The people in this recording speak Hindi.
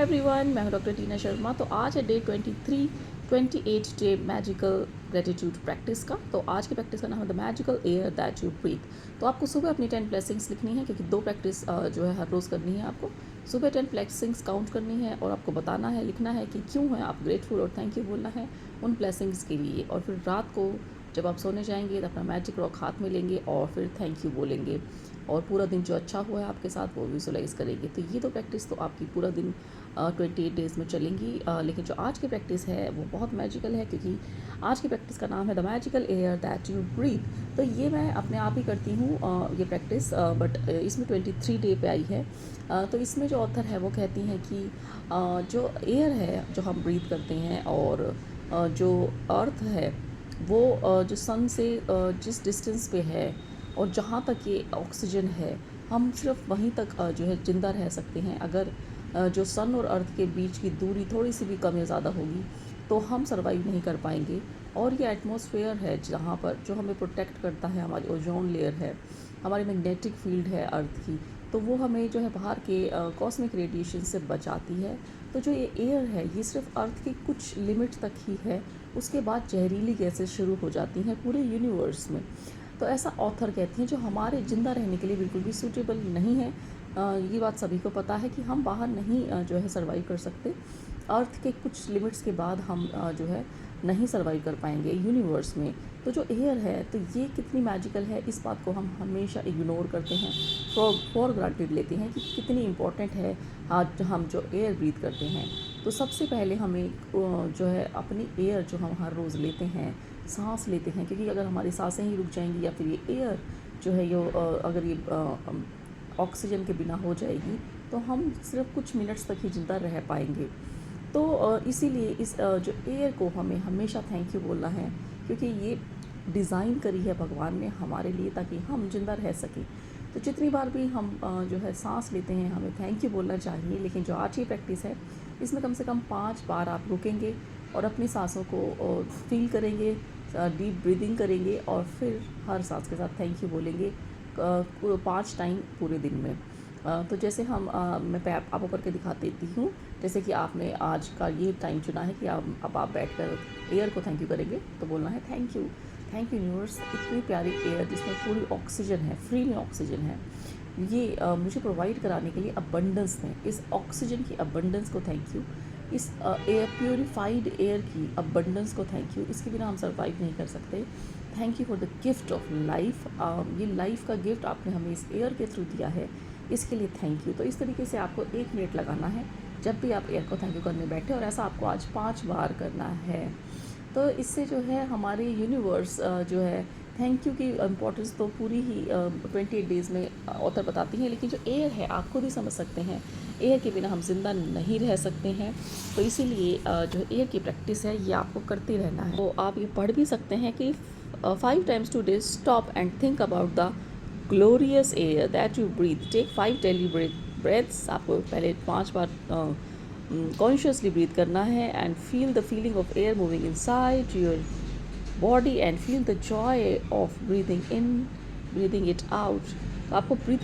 एवरीवन, मैं हूं डॉक्टर टीना शर्मा। तो आज है day 28 day magical gratitude practice का। तो आज की प्रैक्टिस का नाम है the magical air that you breathe. तो आपको सुबह अपनी 10 ब्लेसिंग्स लिखनी है, क्योंकि 2 प्रैक्टिस जो है हर रोज़ करनी है। आपको सुबह 10 ब्लेसिंग्स काउंट करनी है और आपको बताना है, लिखना है कि क्यों है आप ग्रेटफुल, और थैंक यू बोलना है उन ब्लेसिंग्स के लिए। और फिर रात को जब आप सोने जाएंगे तो अपना मैजिक रॉक हाथ में लेंगे और फिर थैंक यू बोलेंगे, और पूरा दिन जो अच्छा हुआ है आपके साथ वो विजुलाइज करेंगे। तो ये तो प्रैक्टिस तो आपकी पूरा दिन 28 डेज़ में चलेंगी। लेकिन जो आज की प्रैक्टिस है वो बहुत मैजिकल है, क्योंकि आज की प्रैक्टिस का नाम है the magical air that you breathe. तो ये मैं अपने आप ही करती हूँ ये प्रैक्टिस, बट इसमें 23 डे पे आई है। तो इसमें जो ऑथर है वो कहती हैं कि जो एयर है जो हम ब्रीथ करते हैं, और जो अर्थ है वो जो सन से जिस डिस्टेंस पे है और जहाँ तक ये ऑक्सीजन है, हम सिर्फ वहीं तक जो है ज़िंदा रह सकते हैं। अगर जो सन और अर्थ के बीच की दूरी थोड़ी सी भी कम या ज़्यादा होगी तो हम सर्वाइव नहीं कर पाएंगे। और ये एटमॉस्फेयर है जहाँ पर जो हमें प्रोटेक्ट करता है, हमारी ओजोन लेयर है, हमारी मैग्नेटिक फील्ड है अर्थ की, तो वो हमें जो है बाहर के कॉस्मिक रेडिएशन से बचाती है। तो जो ये एयर है ये सिर्फ अर्थ की कुछ लिमिट तक ही है, उसके बाद जहरीली गैसें शुरू हो जाती हैं पूरे यूनिवर्स में। तो ऐसा ऑथर कहती हैं जो हमारे ज़िंदा रहने के लिए बिल्कुल भी सूटेबल नहीं है। ये बात सभी को पता है कि हम बाहर नहीं जो है सर्वाइव कर सकते। अर्थ के कुछ लिमिट्स के बाद हम जो है नहीं सर्वाइव कर पाएंगे यूनिवर्स में। तो जो एयर है तो ये कितनी मैजिकल है, इस बात को हम हमेशा इग्नोर करते हैं, फॉर ग्रांटेड लेते हैं कि कितनी इम्पोर्टेंट है आज हम जो एयर ब्रीथ करते हैं। तो सबसे पहले हमें जो है अपनी एयर जो हम हर रोज़ लेते हैं, सांस लेते हैं, क्योंकि अगर हमारी सांसें ही रुक जाएंगी या फिर ये एयर जो है अगर ये ऑक्सीजन के बिना हो जाएगी तो हम सिर्फ कुछ मिनट्स तक ही ज़िंदा रह पाएंगे। तो इसीलिए इस जो एयर को हमें हमेशा थैंक यू बोलना है, क्योंकि ये डिज़ाइन करी है भगवान ने हमारे लिए ताकि हम ज़िंदा रह सकें। तो जितनी बार भी हम जो है सांस लेते हैं हमें थैंक यू बोलना चाहिए। लेकिन जो आज की प्रैक्टिस है इसमें कम से कम 5 बार आप रुकेंगे और अपनी सांसों को फील करेंगे, डीप ब्रीदिंग करेंगे, और फिर हर सांस के साथ थैंक यू बोलेंगे 5 टाइम पूरे दिन में। तो जैसे मैं आपको करके दिखा देती हूँ। जैसे कि आपने आज का ये टाइम चुना है कि अब आप बैठकर एयर को थैंक यू करेंगे, तो बोलना है थैंक यू यूनिवर्स, इतनी प्यारी एयर जिसमें पूरी ऑक्सीजन है, फ्री में ऑक्सीजन है, ये मुझे प्रोवाइड कराने के लिए अबंडेंस है। इस ऑक्सीजन की अबंडेंस को थैंक यू, इस एयर प्योरीफाइड एयर की अबंडेंस को थैंक यू। इसके बिना हम सर्वाइव नहीं कर सकते। Thank you for the gift of life. ये लाइफ का गिफ्ट आपने हमें इस एयर के थ्रू दिया है, इसके लिए थैंक यू। तो इस तरीके से आपको 1 मिनट लगाना है जब भी आप एयर को थैंक यू करने बैठे, और ऐसा आपको आज 5 बार करना है। तो इससे जो है हमारे यूनिवर्स जो है थैंक यू की इम्पोर्टेंस तो पूरी ही 28 डेज़ में ऑथर बताती हैं। लेकिन जो एयर है आप खुद ही समझ सकते हैं, एयर के बिना हम जिंदा नहीं रह सकते हैं। तो इसीलिए जो एयर की प्रैक्टिस है ये आपको करते रहना है। तो आप ये पढ़ भी सकते हैं कि 5 times today stop and think about the glorious air that you breathe. Take 5 daily breaths. आपको पहले 5 बार कॉन्शियसली ब्रीथ करना है, and feel the feeling of air moving inside your body, and feel the Joy of breathing in, breathing it out. तो आपको ब्रीथिंग